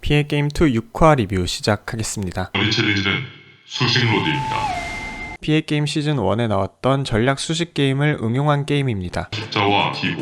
PA게임2 6화 리뷰 시작하겠습니다. 오늘 챌린지는 수식로드입니다. PA게임 시즌1에 나왔던 전략 수식 게임을 응용한 게임입니다. 숫자와 기호,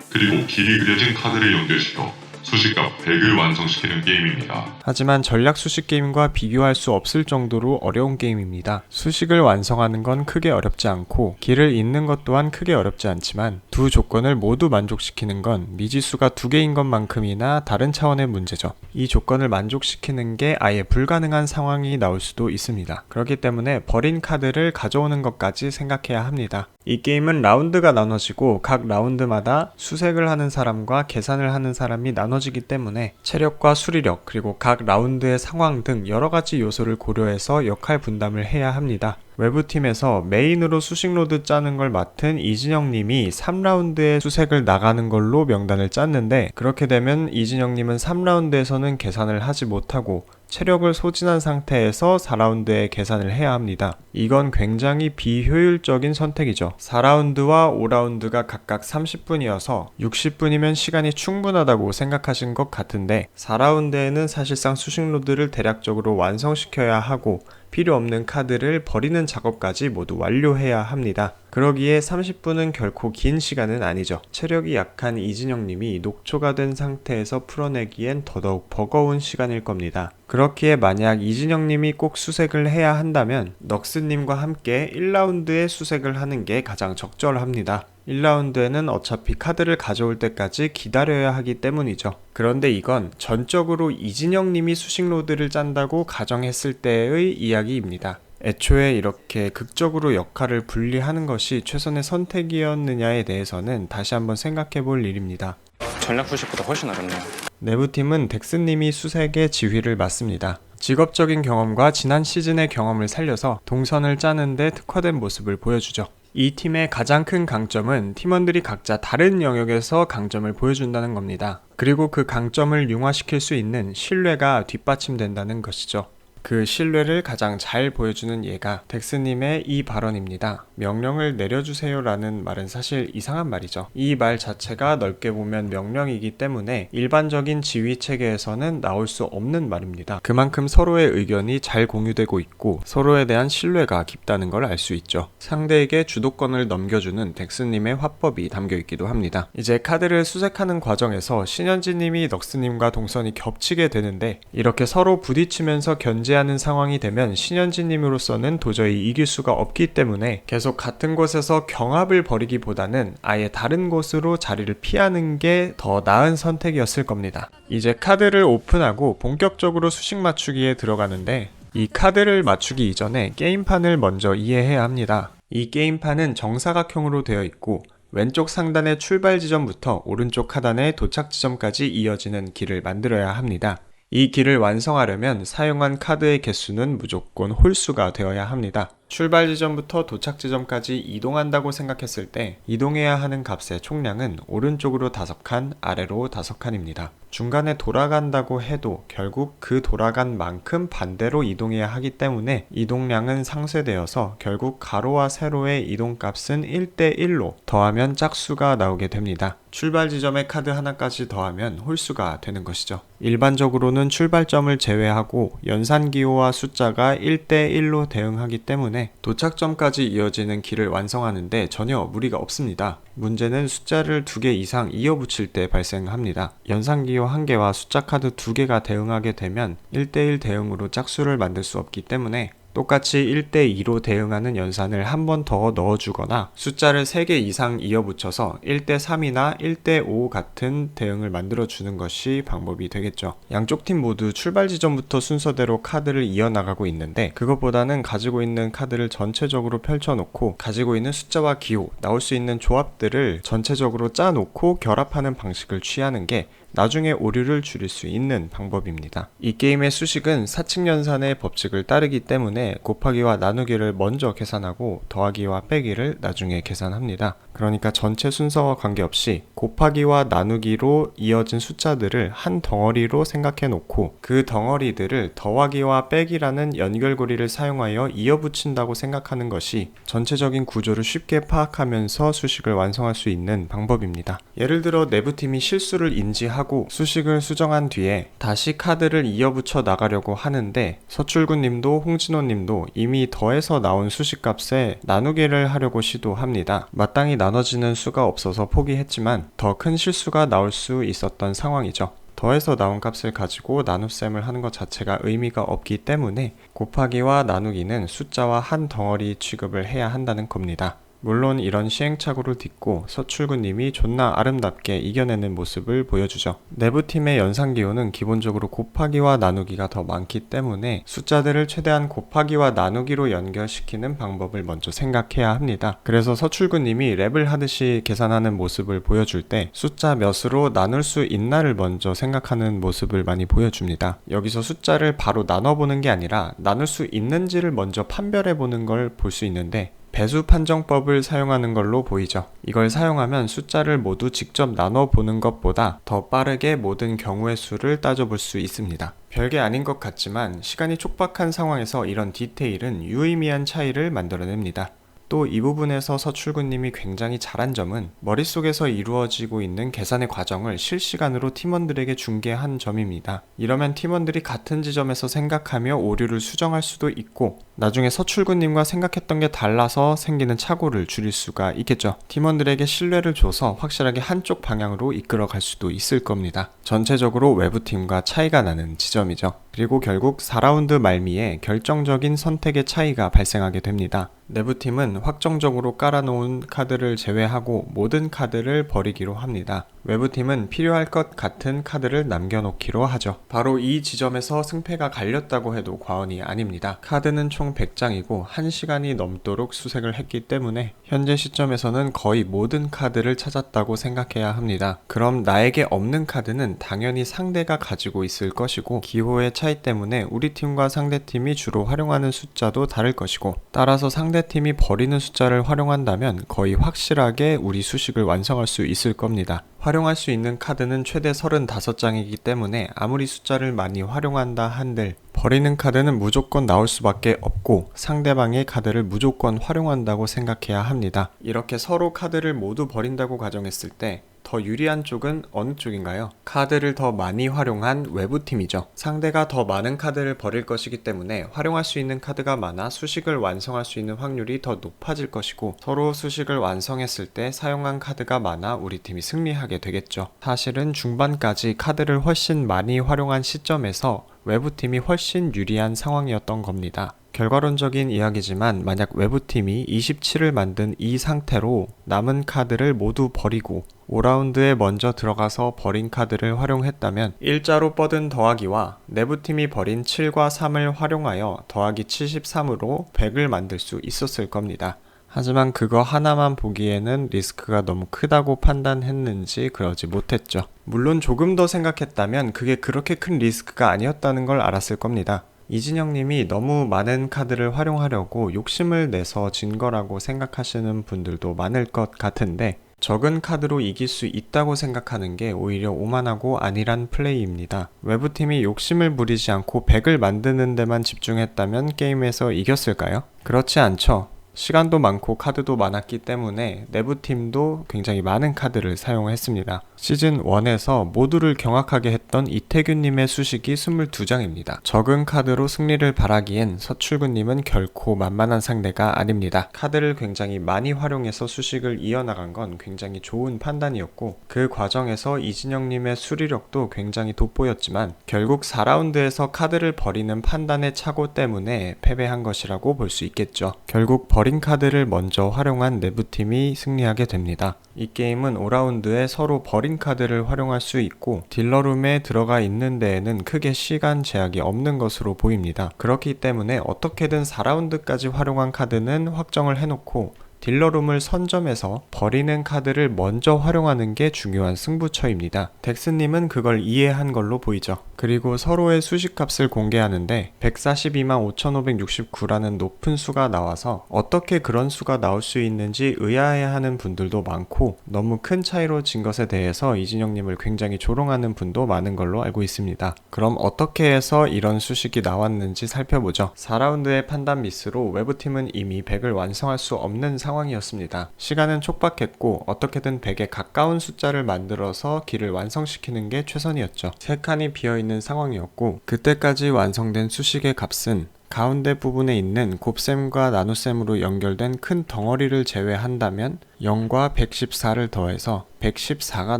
그리고 길이 그려진 카드를 연결시켜 수식값 100을 완성시키는 게임입니다. 하지만 전략 수식 게임과 비교할 수 없을 정도로 어려운 게임입니다. 수식을 완성하는 건 크게 어렵지 않고 길을 잇는 것 또한 크게 어렵지 않지만 두 조건을 모두 만족시키는 건 미지수가 2개인 것만큼이나 다른 차원의 문제죠. 이 조건을 만족시키는 게 아예 불가능한 상황이 나올 수도 있습니다. 그렇기 때문에 버린 카드를 가져오는 것까지 생각해야 합니다. 이 게임은 라운드가 나눠지고 각 라운드마다 수색을 하는 사람과 계산을 하는 사람이 나눠지기 때문에 체력과 수리력 그리고 각 라운드의 상황 등 여러가지 요소를 고려해서 역할 분담을 해야 합니다. 외부팀에서 메인으로 수식로드 짜는 걸 맡은 이진영님이 3라운드에 수색을 나가는 걸로 명단을 짰는데, 그렇게 되면 이진영님은 3라운드에서는 계산을 하지 못하고 체력을 소진한 상태에서 4라운드에 계산을 해야 합니다. 이건 굉장히 비효율적인 선택이죠. 4라운드와 5라운드가 각각 30분이어서 60분이면 시간이 충분하다고 생각하신 것 같은데, 4라운드에는 사실상 수식로드를 대략적으로 완성시켜야 하고 필요 없는 카드를 버리는 작업까지 모두 완료해야 합니다. 그러기에 30분은 결코 긴 시간은 아니죠. 체력이 약한 이진영님이 녹초가 된 상태에서 풀어내기엔 더더욱 버거운 시간일 겁니다. 그렇기에 만약 이진영님이 꼭 수색을 해야 한다면 넉스님과 함께 1라운드에 수색을 하는 게 가장 적절합니다. 1라운드에는 어차피 카드를 가져올 때까지 기다려야 하기 때문이죠. 그런데 이건 전적으로 이진영님이 수식로드를 짠다고 가정했을 때의 이야기입니다. 애초에 이렇게 극적으로 역할을 분리하는 것이 최선의 선택이었느냐에 대해서는 다시 한번 생각해 볼 일입니다. 전략 수식보다 훨씬 어렵네요. 내부팀은 덱스님이 수색의 지휘를 맡습니다. 직업적인 경험과 지난 시즌의 경험을 살려서 동선을 짜는데 특화된 모습을 보여주죠. 이 팀의 가장 큰 강점은 팀원들이 각자 다른 영역에서 강점을 보여준다는 겁니다. 그리고 그 강점을 융화시킬 수 있는 신뢰가 뒷받침된다는 것이죠. 그 신뢰를 가장 잘 보여주는 예가 덱스님의 이 발언입니다. 명령을 내려주세요 라는 말은 사실 이상한 말이죠. 이 말 자체가 넓게 보면 명령이기 때문에 일반적인 지휘 체계에서는 나올 수 없는 말입니다. 그만큼 서로의 의견이 잘 공유되고 있고 서로에 대한 신뢰가 깊다는 걸 알 수 있죠. 상대에게 주도권을 넘겨주는 덱스님의 화법이 담겨있기도 합니다. 이제 카드를 수색하는 과정에서 신현지님이 넉스님과 동선이 겹치게 되는데, 이렇게 서로 부딪히면서 견제하는 상황이 되면 신현지님으로서는 도저히 이길 수가 없기 때문에 계속 같은 곳에서 경합을 벌이기보다는 아예 다른 곳으로 자리를 피하는 게 더 나은 선택이었을 겁니다. 이제 카드를 오픈하고 본격적으로 수식 맞추기에 들어가는데, 이 카드를 맞추기 이전에 게임판을 먼저 이해해야 합니다. 이 게임판은 정사각형으로 되어 있고 왼쪽 상단의 출발 지점부터 오른쪽 하단의 도착 지점까지 이어지는 길을 만들어야 합니다. 이 길을 완성하려면 사용한 카드의 개수는 무조건 홀수가 되어야 합니다. 출발 지점부터 도착 지점까지 이동한다고 생각했을 때 이동해야 하는 값의 총량은 오른쪽으로 5칸, 아래로 5칸입니다. 중간에 돌아간다고 해도 결국 그 돌아간 만큼 반대로 이동해야 하기 때문에 이동량은 상쇄되어서 결국 가로와 세로의 이동값은 1대1로 더하면 짝수가 나오게 됩니다. 출발 지점에 카드 하나까지 더하면 홀수가 되는 것이죠. 일반적으로는 출발점을 제외하고 연산기호와 숫자가 1대1로 대응하기 때문에 도착점까지 이어지는 길을 완성하는데 전혀 무리가 없습니다. 문제는 숫자를 2개 이상 이어붙일 때 발생합니다. 연산기호 1개와 숫자 카드 2개가 대응하게 되면 1대1 대응으로 짝수를 만들 수 없기 때문에 똑같이 1대2로 대응하는 연산을 한 번 더 넣어주거나 숫자를 3개 이상 이어붙여서 1대3이나 1대5 같은 대응을 만들어주는 것이 방법이 되겠죠. 양쪽 팀 모두 출발 지점부터 순서대로 카드를 이어나가고 있는데, 그것보다는 가지고 있는 카드를 전체적으로 펼쳐놓고 가지고 있는 숫자와 기호, 나올 수 있는 조합들을 전체적으로 짜놓고 결합하는 방식을 취하는 게 나중에 오류를 줄일 수 있는 방법입니다. 이 게임의 수식은 사칙연산의 법칙을 따르기 때문에 곱하기와 나누기를 먼저 계산하고 더하기와 빼기를 나중에 계산합니다. 그러니까 전체 순서와 관계없이 곱하기와 나누기로 이어진 숫자들을 한 덩어리로 생각해 놓고 그 덩어리들을 더하기와 빼기라는 연결고리를 사용하여 이어붙인다고 생각하는 것이 전체적인 구조를 쉽게 파악하면서 수식을 완성할 수 있는 방법입니다. 예를 들어 내부팀이 실수를 인지하고 하고 수식을 수정한 뒤에 다시 카드를 이어붙여 나가려고 하는데 서출구님도 홍진호님도 이미 더해서 나온 수식값에 나누기를 하려고 시도합니다. 마땅히 나눠지는 수가 없어서 포기했지만 더 큰 실수가 나올 수 있었던 상황이죠. 더해서 나온 값을 가지고 나눗셈을 하는 것 자체가 의미가 없기 때문에 곱하기와 나누기는 숫자와 한 덩어리 취급을 해야 한다는 겁니다. 물론 이런 시행착오를 딛고 서출구님이 존나 아름답게 이겨내는 모습을 보여주죠. 내부팀의 연산기호는 기본적으로 곱하기와 나누기가 더 많기 때문에 숫자들을 최대한 곱하기와 나누기로 연결시키는 방법을 먼저 생각해야 합니다. 그래서 서출구님이 랩을 하듯이 계산하는 모습을 보여줄 때 숫자 몇으로 나눌 수 있나를 먼저 생각하는 모습을 많이 보여줍니다. 여기서 숫자를 바로 나눠보는 게 아니라 나눌 수 있는지를 먼저 판별해보는 걸 볼 수 있는데 배수 판정법을 사용하는 걸로 보이죠. 이걸 사용하면 숫자를 모두 직접 나눠보는 것보다 더 빠르게 모든 경우의 수를 따져볼 수 있습니다. 별게 아닌 것 같지만 시간이 촉박한 상황에서 이런 디테일은 유의미한 차이를 만들어냅니다. 또 이 부분에서 서출구님이 굉장히 잘한 점은 머릿속에서 이루어지고 있는 계산의 과정을 실시간으로 팀원들에게 중계한 점입니다. 이러면 팀원들이 같은 지점에서 생각하며 오류를 수정할 수도 있고 나중에 서출구님과 생각했던 게 달라서 생기는 착오를 줄일 수가 있겠죠. 팀원들에게 신뢰를 줘서 확실하게 한쪽 방향으로 이끌어 갈 수도 있을 겁니다. 전체적으로 외부팀과 차이가 나는 지점이죠. 그리고 결국 4라운드 말미에 결정적인 선택의 차이가 발생하게 됩니다. 내부팀은 확정적으로 깔아놓은 카드를 제외하고 모든 카드를 버리기로 합니다. 외부팀은 필요할 것 같은 카드를 남겨놓기로 하죠. 바로 이 지점에서 승패가 갈렸다고 해도 과언이 아닙니다. 카드는 총 100장이고 1시간이 넘도록 수색을 했기 때문에 현재 시점에서는 거의 모든 카드를 찾았다고 생각해야 합니다. 그럼 나에게 없는 카드는 당연히 상대가 가지고 있을 것이고 기호의 차이 때문에 우리 팀과 상대팀이 주로 활용하는 숫자도 다를 것이고 따라서 상대팀이 버리는 숫자를 활용한다면 거의 확실하게 우리 수식을 완성할 수 있을 겁니다. 활용할 수 있는 카드는 최대 35장이기 때문에 아무리 숫자를 많이 활용한다 한들 버리는 카드는 무조건 나올 수밖에 없고 상대방의 카드를 무조건 활용한다고 생각해야 합니다. 이렇게 서로 카드를 모두 버린다고 가정했을 때 더 유리한 쪽은 어느 쪽인가요? 카드를 더 많이 활용한 외부팀이죠. 상대가 더 많은 카드를 버릴 것이기 때문에 활용할 수 있는 카드가 많아 수식을 완성할 수 있는 확률이 더 높아질 것이고 서로 수식을 완성했을 때 사용한 카드가 많아 우리 팀이 승리하게 되겠죠. 사실은 중반까지 카드를 훨씬 많이 활용한 시점에서 외부팀이 훨씬 유리한 상황이었던 겁니다. 결과론적인 이야기지만 만약 외부팀이 27을 만든 이 상태로 남은 카드를 모두 버리고 5라운드에 먼저 들어가서 버린 카드를 활용했다면 일자로 뻗은 더하기와 내부팀이 버린 7과 3을 활용하여 더하기 73으로 100을 만들 수 있었을 겁니다. 하지만 그거 하나만 보기에는 리스크가 너무 크다고 판단했는지 그러지 못했죠. 물론 조금 더 생각했다면 그게 그렇게 큰 리스크가 아니었다는 걸 알았을 겁니다. 이진영님이 너무 많은 카드를 활용하려고 욕심을 내서 진 거라고 생각하시는 분들도 많을 것 같은데 적은 카드로 이길 수 있다고 생각하는 게 오히려 오만하고 안일한 플레이입니다. 외부팀이 욕심을 부리지 않고 100을 만드는 데만 집중했다면 게임에서 이겼을까요? 그렇지 않죠. 시간도 많고 카드도 많았기 때문에 내부팀도 굉장히 많은 카드를 사용했습니다. 시즌1에서 모두를 경악하게 했던 이태균님의 수식이 22장입니다. 적은 카드로 승리를 바라기엔 서출구님은 결코 만만한 상대가 아닙니다. 카드를 굉장히 많이 활용해서 수식을 이어나간 건 굉장히 좋은 판단이었고 그 과정에서 이진영님의 수리력도 굉장히 돋보였지만 결국 4라운드에서 카드를 버리는 판단의 착오 때문에 패배한 것이라고 볼 수 있겠죠. 결국 버린 카드를 먼저 활용한 내부팀이 승리하게 됩니다. 이 게임은 5라운드에 서로 버린 카드를 활용할 수 있고 딜러룸에 들어가 있는 데에는 크게 시간 제약이 없는 것으로 보입니다. 그렇기 때문에 어떻게든 4라운드까지 활용한 카드는 확정을 해놓고 딜러룸을 선점해서 버리는 카드를 먼저 활용하는 게 중요한 승부처입니다. 덱스님은 그걸 이해한 걸로 보이죠. 그리고 서로의 수식값을 공개하는데 142만 5,569라는 높은 수가 나와서 어떻게 그런 수가 나올 수 있는지 의아해하는 분들도 많고 너무 큰 차이로 진 것에 대해서 이진영님을 굉장히 조롱하는 분도 많은 걸로 알고 있습니다. 그럼 어떻게 해서 이런 수식이 나왔는지 살펴보죠. 4라운드의 판단 미스로 외부팀은 이미 100을 완성할 수 없는 상황입니다. 상황이었습니다. 시간은 촉박했고 어떻게든 100에 가까운 숫자를 만들어서 길을 완성시키는 게 최선이었죠. 3칸이 비어있는 상황이었고 그때까지 완성된 수식의 값은 가운데 부분에 있는 곱셈과 나눗셈으로 연결된 큰 덩어리를 제외한다면 0과 114를 더해서 114가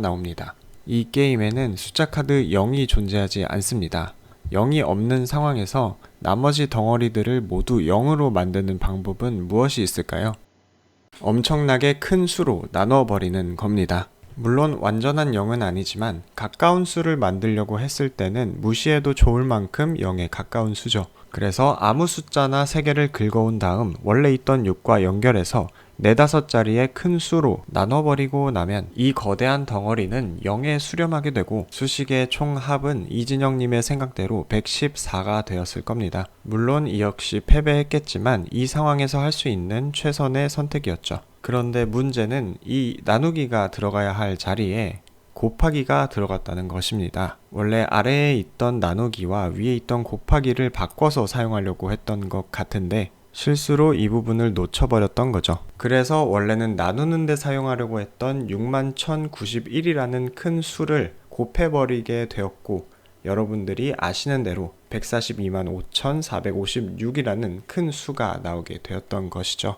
나옵니다. 이 게임에는 숫자 카드 0이 존재하지 않습니다. 0이 없는 상황에서 나머지 덩어리들을 모두 0으로 만드는 방법은 무엇이 있을까요? 엄청나게 큰 수로 나눠버리는 겁니다. 물론 완전한 0은 아니지만 가까운 수를 만들려고 했을 때는 무시해도 좋을 만큼 0에 가까운 수죠. 그래서 아무 숫자나 3개를 긁어온 다음 원래 있던 6과 연결해서 4, 5자리의 큰 수로 나눠버리고 나면 이 거대한 덩어리는 0에 수렴하게 되고 수식의 총 합은 이진영님의 생각대로 114가 되었을 겁니다. 물론 이 역시 패배했겠지만 이 상황에서 할 수 있는 최선의 선택이었죠. 그런데 문제는 이 나누기가 들어가야 할 자리에 곱하기가 들어갔다는 것입니다. 원래 아래에 있던 나누기와 위에 있던 곱하기를 바꿔서 사용하려고 했던 것 같은데 실수로 이 부분을 놓쳐버렸던 거죠. 그래서 원래는 나누는 데 사용하려고 했던 61,091이라는 큰 수를 곱해버리게 되었고 여러분들이 아시는 대로 142만 5,456이라는 큰 수가 나오게 되었던 것이죠.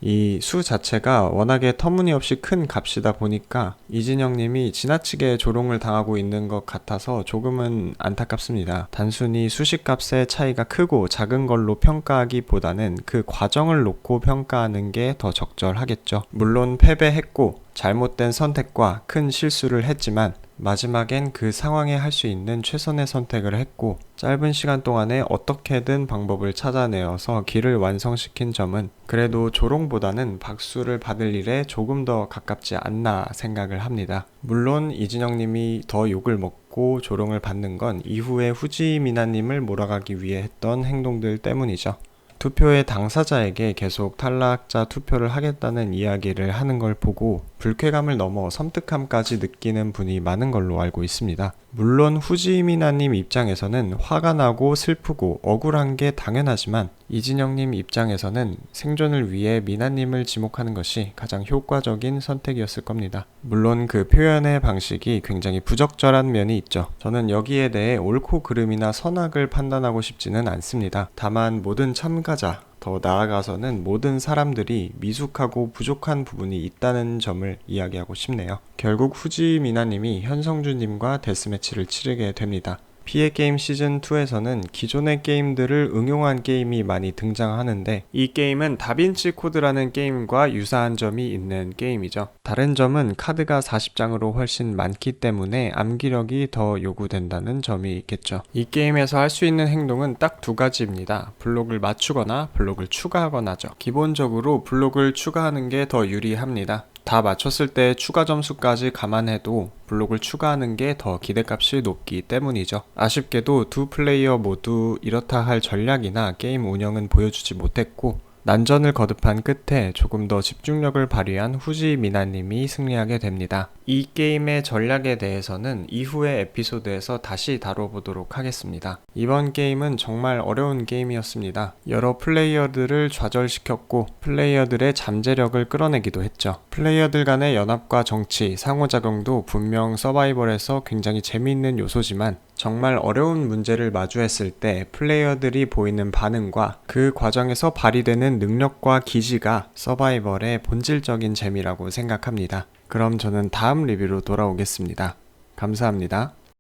이 수 자체가 워낙에 터무니없이 큰 값이다 보니까 이진영님이 지나치게 조롱을 당하고 있는 것 같아서 조금은 안타깝습니다. 단순히 수식값의 차이가 크고 작은 걸로 평가하기보다는 그 과정을 놓고 평가하는 게 더 적절하겠죠. 물론 패배했고 잘못된 선택과 큰 실수를 했지만 마지막엔 그 상황에 할 수 있는 최선의 선택을 했고 짧은 시간 동안에 어떻게든 방법을 찾아내어서 길을 완성시킨 점은 그래도 조롱보다는 박수를 받을 일에 조금 더 가깝지 않나 생각을 합니다. 물론 이진영님이 더 욕을 먹고 조롱을 받는 건 이후에 후지미나님을 몰아가기 위해 했던 행동들 때문이죠. 투표의 당사자에게 계속 탈락자 투표를 하겠다는 이야기를 하는 걸 보고 불쾌감을 넘어 섬뜩함까지 느끼는 분이 많은 걸로 알고 있습니다. 물론 후지미나님 입장에서는 화가 나고 슬프고 억울한 게 당연하지만 이진영님 입장에서는 생존을 위해 미나님을 지목하는 것이 가장 효과적인 선택이었을 겁니다. 물론 그 표현의 방식이 굉장히 부적절한 면이 있죠. 저는 여기에 대해 옳고 그름이나 선악을 판단하고 싶지는 않습니다. 다만 모든 참가자, 더 나아가서는 모든 사람들이 미숙하고 부족한 부분이 있다는 점을 이야기하고 싶네요. 결국 후지미나님이 현성준님과 데스매치를 치르게 됩니다. 피해게임 시즌2에서는 기존의 게임들을 응용한 게임이 많이 등장하는데 이 게임은 다빈치 코드라는 게임과 유사한 점이 있는 게임이죠. 다른 점은 카드가 40장으로 훨씬 많기 때문에 암기력이 더 요구된다는 점이 있겠죠. 이 게임에서 할 수 있는 행동은 딱 2가지입니다. 블록을 맞추거나 블록을 추가하거나죠. 기본적으로 블록을 추가하는 게 더 유리합니다. 다 맞췄을 때 추가 점수까지 감안해도 블록을 추가하는 게 더 기대값이 높기 때문이죠. 아쉽게도 두 플레이어 모두 이렇다 할 전략이나 게임 운영은 보여주지 못했고 난전을 거듭한 끝에 조금 더 집중력을 발휘한 후지미나님이 승리하게 됩니다. 이 게임의 전략에 대해서는 이후의 에피소드에서 다시 다뤄보도록 하겠습니다. 이번 게임은 정말 어려운 게임이었습니다. 여러 플레이어들을 좌절시켰고 플레이어들의 잠재력을 끌어내기도 했죠. 플레이어들 간의 연합과 정치, 상호작용도 분명 서바이벌에서 굉장히 재미있는 요소지만 정말 어려운 문제를 마주했을 때 플레이어들이 보이는 반응과 그 과정에서 발휘되는 능력과 기지가 서바이벌의 본질적인 재미라고 생각합니다. 그럼 저는 다음 리뷰로 돌아오겠습니다. 감사합니다.